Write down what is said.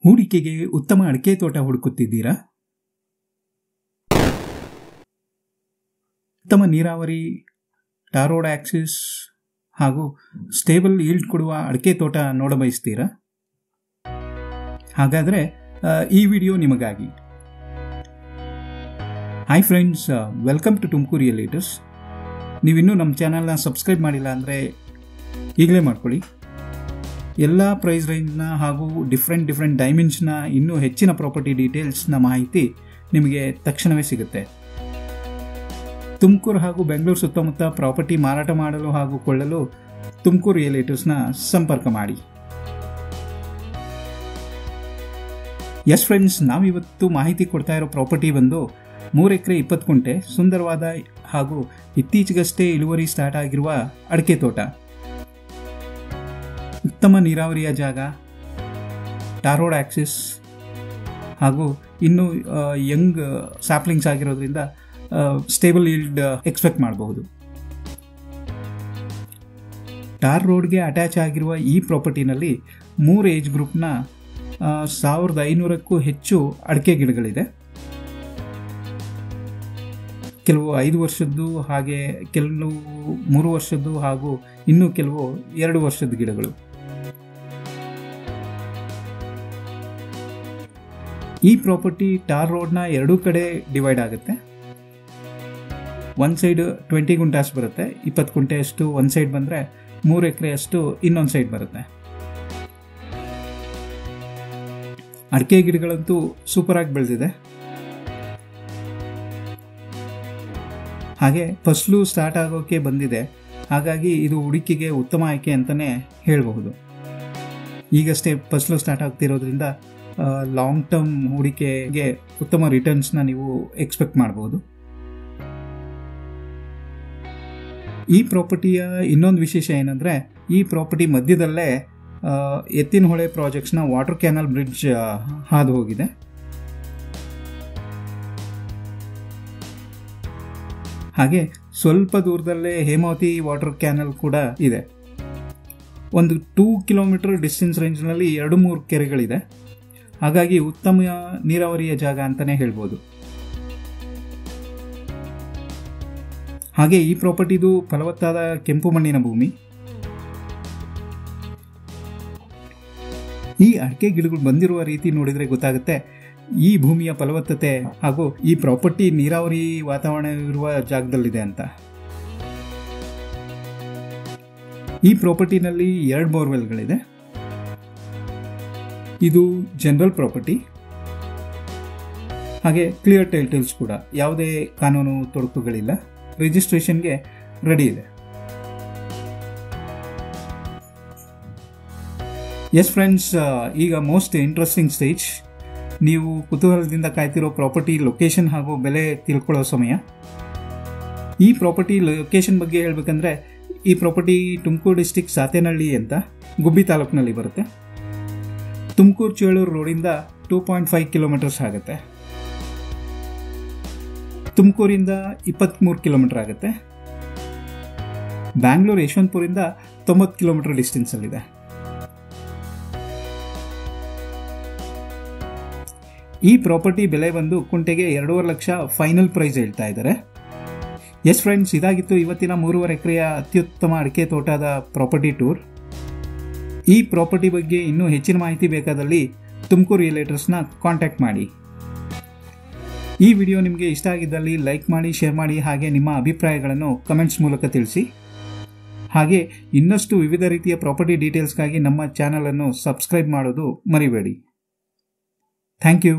ಹೂಡಿಕೆಗೆ ಉತ್ತಮ ಅಡಿಕೆ ತೋಟ ಹುಡುಕುತ್ತಿದ್ದೀರಾ? ಉತ್ತಮ ನೀರಾವರಿ, ಟಾರೋಡ್ ಆಕ್ಸಿಸ್ ಹಾಗೂ ಸ್ಟೇಬಲ್ ಈಲ್ಡ್ ಕೊಡುವ ಅಡಿಕೆ ತೋಟ ನೋಡಬಯಸ್ತೀರಾ? ಹಾಗಾದರೆ ಈ ವಿಡಿಯೋ ನಿಮಗಾಗಿ. Hi friends, welcome to Tumakuru realtors. ನೀವಿನ್ನೂ ನಮ್ಮ ಚಾನಲ್ನ ಸಬ್ಸ್ಕ್ರೈಬ್ ಮಾಡಿಲ್ಲ ಅಂದರೆ ಈಗಲೇ ಮಾಡ್ಕೊಳ್ಳಿ. ಎಲ್ಲ ಪ್ರೈಸ್ ರೇಂಜ್ನ ಹಾಗೂ ಡಿಫ್ರೆಂಟ್ ಡೈಮೆನ್ಷನ್ನ ಇನ್ನೂ ಹೆಚ್ಚಿನ ಪ್ರಾಪರ್ಟಿ ಡೀಟೇಲ್ಸ್ನ ಮಾಹಿತಿ ನಿಮಗೆ ತಕ್ಷಣವೇ ಸಿಗುತ್ತೆ. ತುಮಕೂರು ಹಾಗೂ ಬೆಂಗಳೂರು ಸುತ್ತಮುತ್ತ ಪ್ರಾಪರ್ಟಿ ಮಾರಾಟ ಮಾಡಲು ಹಾಗೂ ಕೊಳ್ಳಲು ತುಮಕೂರು ರಿಯಲ್ಟರ್ಸ್ನ ಸಂಪರ್ಕ ಮಾಡಿ. ಎಸ್ ಫ್ರೆಂಡ್ಸ್, ನಾವಿವತ್ತು ಮಾಹಿತಿ ಕೊಡ್ತಾ ಇರೋ ಪ್ರಾಪರ್ಟಿ ಬಂದು 3 ಎಕರೆ 20 ಗುಂಟೆ ಸುಂದರವಾದ ಹಾಗೂ ಇತ್ತೀಚೆಗಷ್ಟೇ ಇಳುವರಿ ಸ್ಟಾರ್ಟ್ ಆಗಿರುವ ಅಡಿಕೆ ತೋಟ. ಉತ್ತಮ ನೀರಾವರಿಯ ಜಾಗ, ಟಾರೋಡ್ ಆಕ್ಸಿಸ್ ಹಾಗೂ ಇನ್ನೂ ಯಂಗ್ ಸ್ಯಾಪ್ಲಿಂಗ್ಸ್ ಆಗಿರೋದ್ರಿಂದ ಸ್ಟೇಬಲ್ ಈಲ್ಡ್ ಎಕ್ಸ್ಪೆಕ್ಟ್ ಮಾಡಬಹುದು. ಟಾರ್ ರೋಡ್ಗೆ ಅಟ್ಯಾಚ್ ಆಗಿರುವ ಈ ಪ್ರಾಪರ್ಟಿನಲ್ಲಿ 3 ಏಜ್ ಗ್ರೂಪ್ನ 1500ಕ್ಕೂ ಹೆಚ್ಚು ಅಡಿಕೆ ಗಿಡಗಳಿದೆ. ಕೆಲವು 5 ವರ್ಷದ್ದು, ಹಾಗೆ ಕೆಲವು 3 ವರ್ಷದ್ದು ಹಾಗೂ ಇನ್ನೂ ಕೆಲವು 2 ವರ್ಷದ ಗಿಡಗಳು. ಈ ಪ್ರಾಪರ್ಟಿ ಟಾರ್ ರೋಡ್ನ 2 ಕಡೆ ಡಿವೈಡ್ ಆಗುತ್ತೆ. ಒಂದು ಸೈಡ್ 20 ಗುಂಟಾಸ್ ಬರುತ್ತೆ, 20 ಗುಂಟೆ ಅಷ್ಟು ಒಂದು ಸೈಡ್ ಬಂದರೆ 3 ಎಕರೆ ಅಷ್ಟು ಇನ್ನೊಂದು ಸೈಡ್ ಬರುತ್ತೆ. ಅಡಿಕೆ ಗಿಡಗಳಂತೂ ಸೂಪರ್ ಆಗಿ ಬೆಳೆದಿದೆ. ಹಾಗೆ ಫಸಲು ಸ್ಟಾರ್ಟ್ ಆಗೋಕೆ ಬಂದಿದೆ. ಹಾಗಾಗಿ ಇದು ಹೂಡಿಕೆಗೆ ಉತ್ತಮ ಆಯ್ಕೆ ಅಂತಲೇ ಹೇಳಬಹುದು. ಈಗಷ್ಟೇ ಫಸಲು ಸ್ಟಾರ್ಟ್ ಆಗ್ತಿರೋದ್ರಿಂದ ಲಾಂಗ್ ಟರ್ಮ್ ಹೂಡಿಕೆಗೆ ಉತ್ತಮ ರಿಟರ್ನ್ಸ್ನ ನೀವು ಎಕ್ಸ್ಪೆಕ್ಟ್ ಮಾಡಬಹುದು. ಈ ಪ್ರಾಪರ್ಟಿಯ ಇನ್ನೊಂದು ವಿಶೇಷ ಏನಂದರೆ, ಈ ಪ್ರಾಪರ್ಟಿ ಮಧ್ಯದಲ್ಲೇ ಎತ್ತಿನಹೊಳೆ ಪ್ರಾಜೆಕ್ಟ್ಸ್ನ ವಾಟರ್ ಕ್ಯಾನಲ್ ಬ್ರಿಡ್ಜ್ ಹಾದು ಹೋಗಿದೆ. ಹಾಗೆ ಸ್ವಲ್ಪ ದೂರದಲ್ಲೇ ಹೇಮಾವತಿ ವಾಟರ್ ಕ್ಯಾನಲ್ ಕೂಡ ಇದೆ. ಒಂದು 2 ಕಿಲೋಮೀಟರ್ ಡಿಸ್ಟೆನ್ಸ್ ರೇಂಜ್ನಲ್ಲಿ 2-3 ಕೆರೆಗಳಿದೆ. ಹಾಗಾಗಿ ಉತ್ತಮ ನೀರಾವರಿಯ ಜಾಗ ಅಂತಲೇ ಹೇಳ್ಬೋದು. ಹಾಗೆ ಈ ಪ್ರಾಪರ್ಟಿದು ಫಲವತ್ತಾದ ಕೆಂಪು ಮಣ್ಣಿನ ಭೂಮಿ. ಈ ಅಡಿಕೆ ಗಿಡಗಳು ಬಂದಿರುವ ರೀತಿ ನೋಡಿದರೆ ಗೊತ್ತಾಗುತ್ತೆ ಈ ಭೂಮಿಯ ಫಲವತ್ತತೆ ಹಾಗೂ ಈ ಪ್ರಾಪರ್ಟಿ ನೀರಾವರಿ ವಾತಾವರಣ ಇರುವ ಜಾಗದಲ್ಲಿದೆ ಅಂತ. ಈ ಪ್ರಾಪರ್ಟಿನಲ್ಲಿ 2 ಬೋರ್ವೆಲ್ಗಳಿದೆ. ಇದು ಜನರಲ್ ಪ್ರಾಪರ್ಟಿ. ಹಾಗೆ ಕ್ಲಿಯರ್ ಟೈಟಲ್ಸ್ ಕೂಡ, ಯಾವುದೇ ಕಾನೂನು ತೊಡಕುಗಳಿಲ್ಲ. ರಿಜಿಸ್ಟ್ರೇಷನ್ಗೆ ರೆಡಿ ಇದೆ. ಎಸ್ ಫ್ರೆಂಡ್ಸ್, ಈಗ ಮೋಸ್ಟ್ ಇಂಟ್ರೆಸ್ಟಿಂಗ್ ಸ್ಟೇಜ್. ನೀವು ಕುತೂಹಲದಿಂದ ಕಾಯ್ತಿರೋ ಪ್ರಾಪರ್ಟಿ ಲೊಕೇಶನ್ ಹಾಗೂ ಬೆಲೆ ತಿಳ್ಕೊಳ್ಳೋ ಸಮಯ. ಈ ಪ್ರಾಪರ್ಟಿ ಲೊಕೇಶನ್ ಬಗ್ಗೆ ಹೇಳಬೇಕಂದ್ರೆ, ಈ ಪ್ರಾಪರ್ಟಿ ತುಮಕೂರು ಡಿಸ್ಟಿಕ್ ಸಾತೇನಹಳ್ಳಿ ಅಂತ ಗುಬ್ಬಿ ತಾಲೂಕಿನಲ್ಲಿ ಬರುತ್ತೆ. ತುಮಕೂರು ಚೇಳೂರು ರೋಡಿಂದ 2.5 ಕಿಲೋಮೀಟರ್ಸ್ ಆಗುತ್ತೆ. ತುಮಕೂರಿಂದ 23 ಕಿಲೋಮೀಟರ್ ಆಗುತ್ತೆ. ಬ್ಯಾಂಗ್ಳೂರು ಯಶವಂತಪುರಿಂದ 90 ಕಿಲೋಮೀಟರ್ ಡಿಸ್ಟೆನ್ಸಲ್ಲಿದೆ. ಈ ಪ್ರಾಪರ್ಟಿ ಬೆಲೆ ಬಂದು ಕುಂಟೆಗೆ 2.5 ಲಕ್ಷ ಫೈನಲ್ ಪ್ರೈಸ್ ಹೇಳ್ತಾ ಇದ್ದಾರೆ. ಎಸ್ ಫ್ರೆಂಡ್ಸ್, ಇದಾಗಿತ್ತು ಇವತ್ತಿನ 3.5 ಎಕರೆಯ ಅತ್ಯುತ್ತಮ ಅಡಿಕೆ ತೋಟದ ಪ್ರಾಪರ್ಟಿ ಟೂರ್. ಈ ಪ್ರಾಪರ್ಟಿ ಬಗ್ಗೆ ಇನ್ನೂ ಹೆಚ್ಚಿನ ಮಾಹಿತಿ ಬೇಕಾದಲ್ಲಿ ತುಮಕೂರು ರಿಯಲ್ಟರ್ಸ್ನ ಕಾಂಟ್ಯಾಕ್ಟ್ ಮಾಡಿ. ಈ ವಿಡಿಯೋ ನಿಮಗೆ ಇಷ್ಟ ಆಗಿದ್ದಲ್ಲಿ ಲೈಕ್ ಮಾಡಿ, ಶೇರ್ ಮಾಡಿ, ಹಾಗೆ ನಿಮ್ಮ ಅಭಿಪ್ರಾಯಗಳನ್ನು ಕಮೆಂಟ್ಸ್ ಮೂಲಕ ತಿಳಿಸಿ. ಹಾಗೆ ಇನ್ನಷ್ಟು ವಿವಿಧ ರೀತಿಯ ಪ್ರಾಪರ್ಟಿ ಡೀಟೇಲ್ಸ್ಗಾಗಿ ನಮ್ಮ ಚಾನಲನ್ನು ಸಬ್ಸ್ಕ್ರೈಬ್ ಮಾಡೋದು ಮರಿಬೇಡಿ. Thank you.